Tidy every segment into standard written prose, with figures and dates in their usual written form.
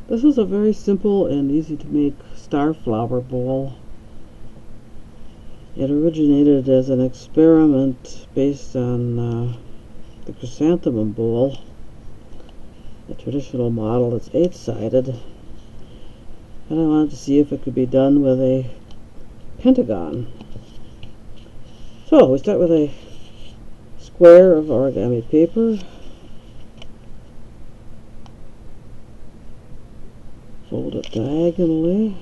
This is a very simple and easy to make star flower bowl. It originated as an experiment based on the chrysanthemum bowl. The traditional model is 8-sided, and I wanted to see if it could be done with a pentagon. So we start with a square of origami paper. Fold it diagonally.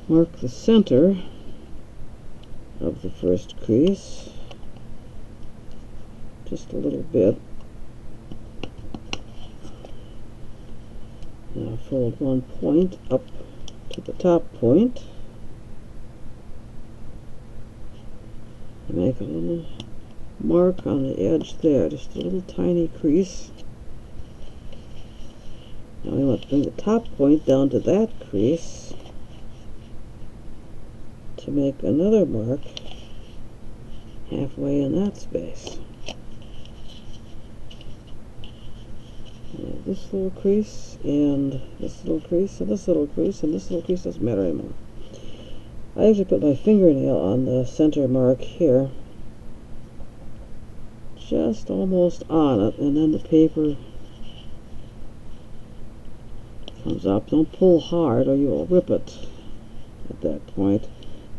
Mark the center of the first crease just a little bit. Now fold one point up to the top point and make a little mark on the edge there, just a little tiny crease. Now we want to bring the top point down to that crease to make another mark halfway in that space. And this little crease, and this little crease, and this little crease, and this little crease doesn't matter anymore. I actually put my fingernail on the center mark here, just almost on it, and then the paper comes up. Don't pull hard or you will rip it at that point.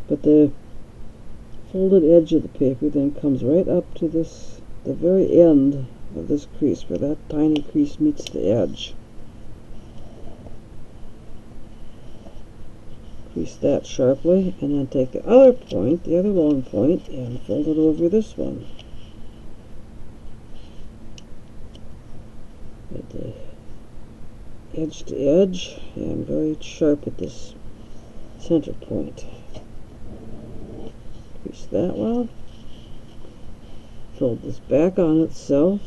But the folded edge of the paper then comes right up to this, the very end of this crease, where that tiny crease meets the edge. Crease that sharply, and then take the other point, the other long point, and fold it over this one. With the edge to edge, and very sharp at this center point. Crease that well. Fold this back on itself.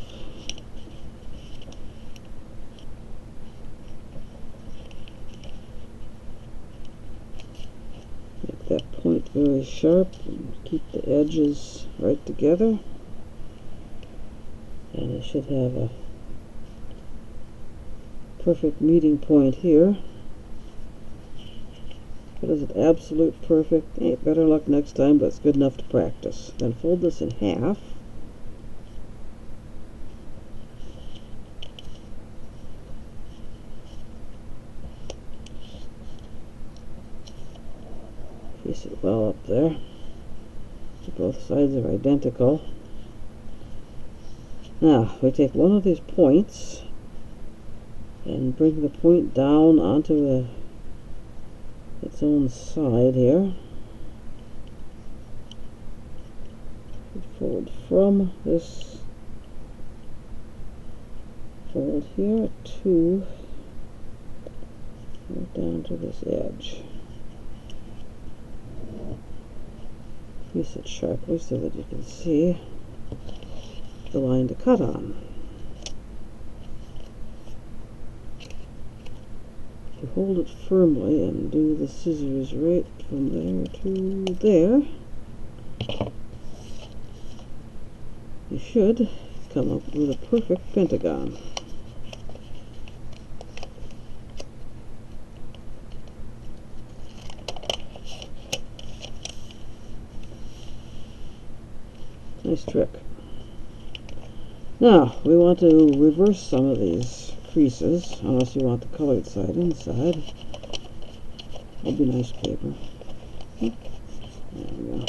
Make that point very sharp and keep the edges right together. And it should have a perfect meeting point here. But is it absolute perfect? Ain't better luck next time, but it's good enough to practice. Then fold this in half. Crease it well up there. Both sides are identical. Now, we take one of these points and bring the point down onto its own side here. Fold from this fold here to right down to this edge. Crease it sharply so that you can see the line to cut on. You hold it firmly and do the scissors right from there to there. You should come up with a perfect pentagon. Nice trick. Now, we want to reverse some of these creases, unless you want the colored side inside. That'd be nice paper. There we go.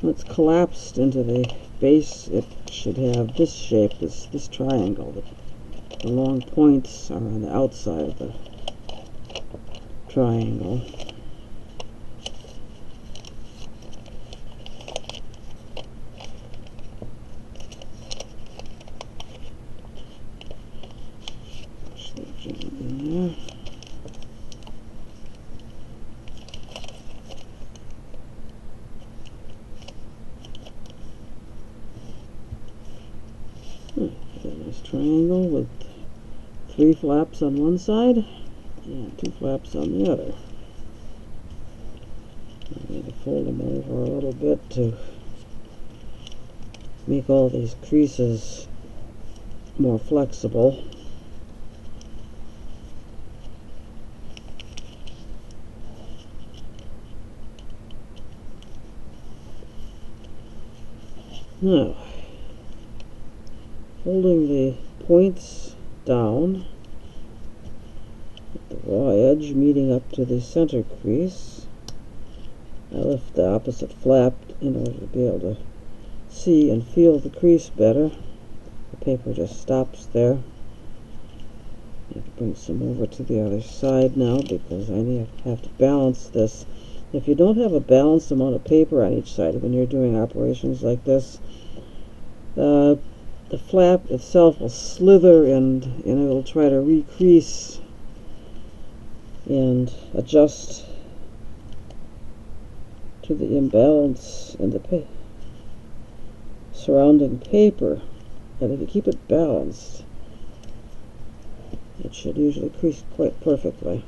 When it's collapsed into the base, it should have this shape, this triangle. The long points are on the outside of the triangle. In there. A nice triangle with 3 flaps on one side and 2 flaps on the other. I'm going to fold them over a little bit to make all these creases more flexible. Now, folding the points down, the raw edge meeting up to the center crease. I lift the opposite flap in order to be able to see and feel the crease better. The paper just stops there. I have to bring some over to the other side now because I have to balance this. If you don't have a balanced amount of paper on each side when you're doing operations like this, the flap itself will slither and it'll try to recrease and adjust to the imbalance in the surrounding paper. And if you keep it balanced, it should usually crease quite perfectly.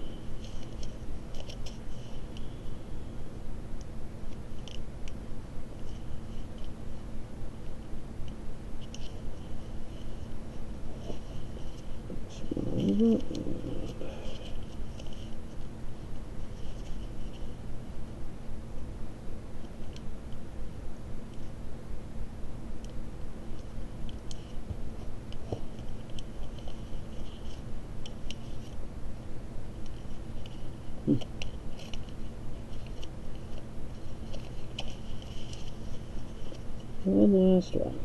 One last one.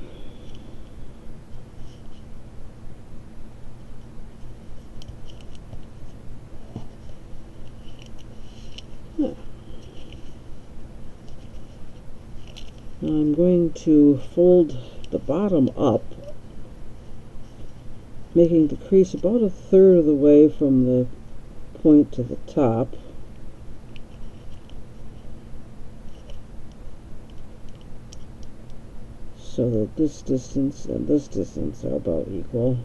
I'm going to fold the bottom up, making the crease about a third of the way from the point to the top. So that this distance and this distance are about equal.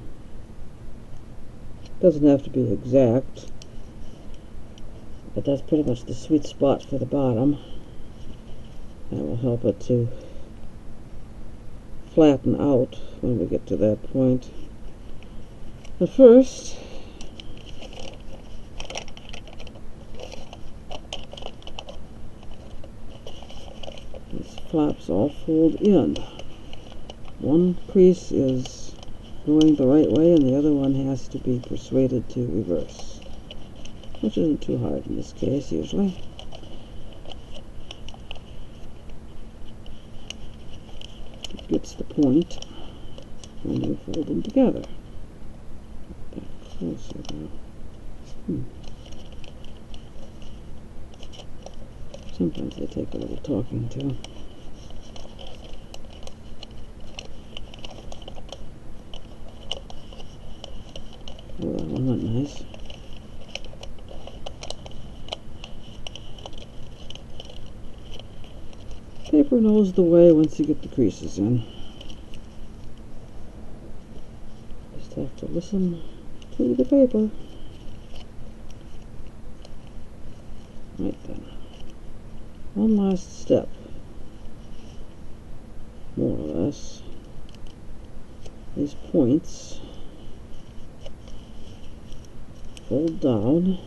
Doesn't have to be exact, but that's pretty much the sweet spot for the bottom. That will help it to flatten out when we get to that point. But first, these flaps all fold in. One crease is going the right way and the other one has to be persuaded to reverse, which isn't too hard in this case usually. It gets the point when you fold them together. Back closer now. Sometimes they take a little talking to. Oh, that one went nice. Paper knows the way once you get the creases in. Just have to listen to the paper. Right then. One last step, more or less. These points fold down,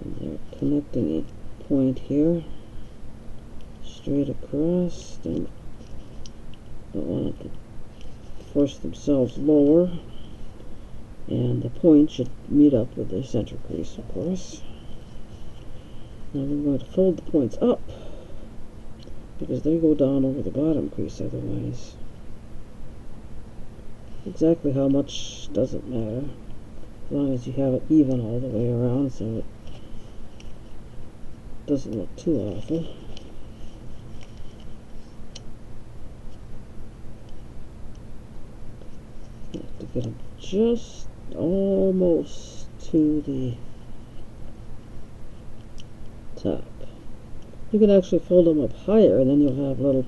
and they're connecting a point here, straight across. Don't want it to force themselves lower, and the point should meet up with the center crease, of course. Now we're going to fold the points up, because they go down over the bottom crease otherwise. Exactly how much doesn't matter, as long as you have it even all the way around so it doesn't look too awful. You have to get them just almost to the top. You can actually fold them up higher and then you'll have little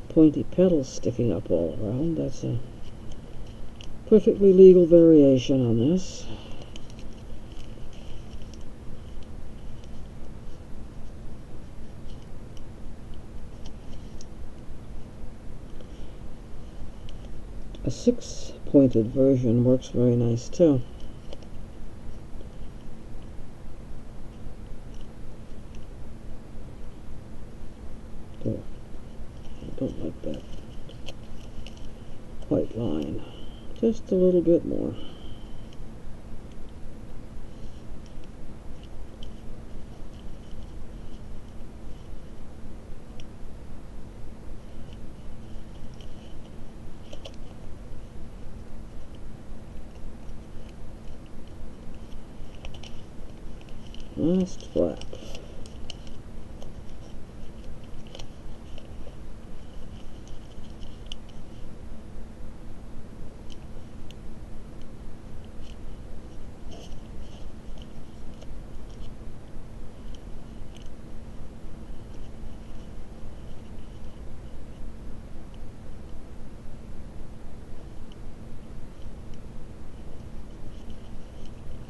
pointy petals sticking up all around. That's a perfectly legal variation on this. A 6-pointed version works very nice too. Oh, I don't like that white line. Just a little bit more. Last flap.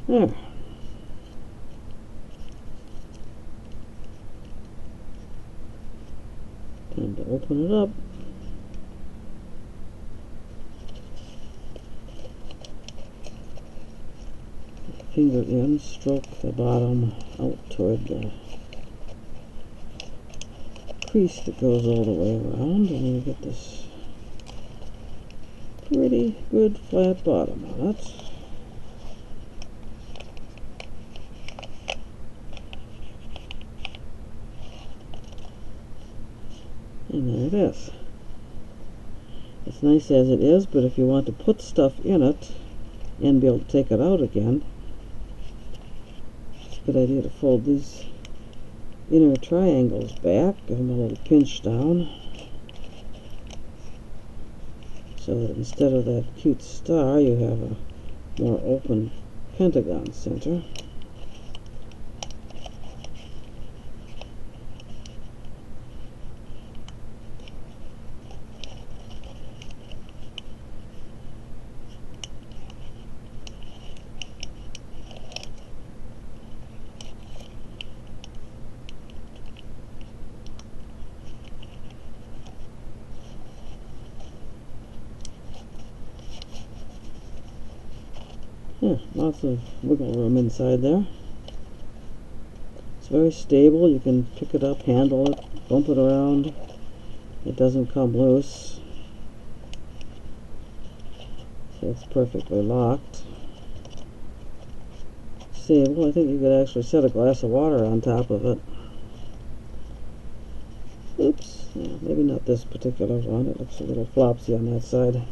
There. Time to open it up. Finger in, stroke the bottom out toward the crease that goes all the way around, and you get this pretty good flat bottom on it. And there it is. It's nice as it is, but if you want to put stuff in it and be able to take it out again, it's a good idea to fold these inner triangles back, give them a little pinch down, so that instead of that cute star, you have a more open pentagon center. Yeah, lots of wiggle room inside there. It's very stable. You can pick it up, handle it, bump it around. It doesn't come loose. So it's perfectly locked. Stable. I think you could actually set a glass of water on top of it. Oops. Yeah, maybe not this particular one. It looks a little flopsy on that side.